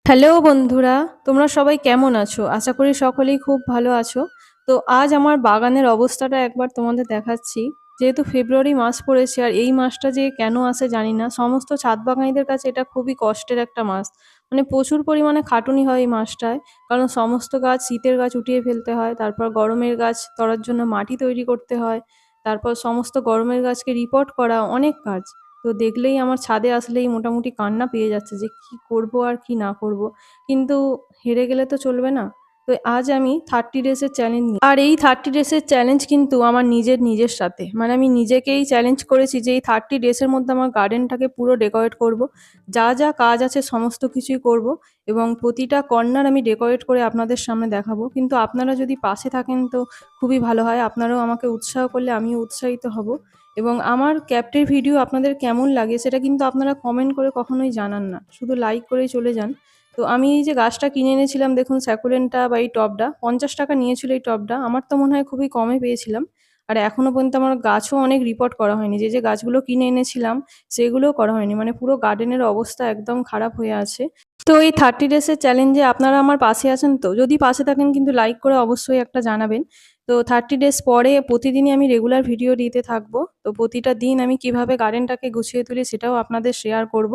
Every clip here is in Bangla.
হ্যালো বন্ধুরা, তোমরা সবাই কেমন আছো? আশা করি সকলেই খুব ভালো আছো। তো আজ আমার বাগানের অবস্থাটা একবার তোমাদের দেখাচ্ছি। যেহেতু ফেব্রুয়ারি মাস পড়েছে আর এই মাসটা যে কেন আসে জানি না। সমস্ত ছাদ বাগানীদের কাছে এটা খুবই কষ্টের একটা মাস। মানে প্রচুর পরিমাণে খাটুনি হয় এই মাসটায়। কারণ সমস্ত গাছ শীতের গাছ উঠিয়ে ফেলতে হয়। তারপর গরমের গাছ তরার জন্য মাটি তৈরি করতে হয়। তারপর সমস্ত গরমের গাছকে রিপোর্ট করা, অনেক কাজ। তো দেখলেই আমার ছাদে আসলেই মোটামুটি কান্না পেয়ে যাচ্ছে যে কি করব আর কি না করব। কিন্তু হেরে গেলে তো চলবে না। তো আজ আমি 30 ডেজের চ্যালেঞ্জ নিই। আর এই 30 ডেজের চ্যালেঞ্জ কিন্তু আমার নিজের সাথে। মানে আমি নিজেকেই চ্যালেঞ্জ করেছি যে এই 30 ডেজের মধ্যে আমার গার্ডেনটাকে পুরো ডেকোরেট করব। যা কাজ আছে সমস্ত কিছুই করব এবং প্রতিটা কর্নার আমি ডেকোরেট করে আপনাদের সামনে দেখাবো। কিন্তু আপনারা যদি পাশে থাকেন তো খুবই ভালো হয়। আপনারাও আমাকে উৎসাহ করলে আমিও উৎসাহিত হব। এবং আমার ক্যাপ্টের ভিডিও আপনাদের কেমন লাগে সেটা কিন্তু আপনারা কমেন্ট করে কখনোই জানান না। শুধু লাইক করেই চলে যান। তো আমি এই যে গাছটা কিনে এনেছিলাম দেখুন স্যাকুলেন্টটা বা এই টবটা ৳৫০ নিয়েছিল এই টবটা। আমার তো মনে হয় খুবই কমে পেয়েছিলাম। আর এখনো পর্যন্ত আমার গাছও অনেক রিপোর্ট করা হয়নি। যে গাছগুলো কিনে এনেছিলাম সেগুলোও করা হয়নি। মানে পুরো গার্ডেনের অবস্থা একদম খারাপ হয়ে আছে। তো এই 30 ডেজের চ্যালেঞ্জে আপনারা আমার পাশে আছেন তো? যদি পাশে থাকেন কিন্তু লাইক করে অবশ্যই একটা জানাবেন। তো 30 ডেজ পরে প্রতিদিনই আমি রেগুলার ভিডিও দিতে থাকবো। তো প্রতিটা দিন আমি কিভাবে গার্ডেনটাকে গুছিয়ে তুলি সেটাও আপনাদের শেয়ার করব।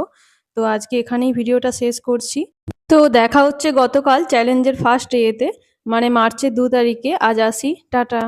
তো আজকে এখানেই ভিডিওটা শেষ করছি। তো দেখা হচ্ছে গতকাল চ্যালেঞ্জের ফার্স্ট ডেতে মানে মার্চের 2 তারিখে। আজ আসি। টাটা।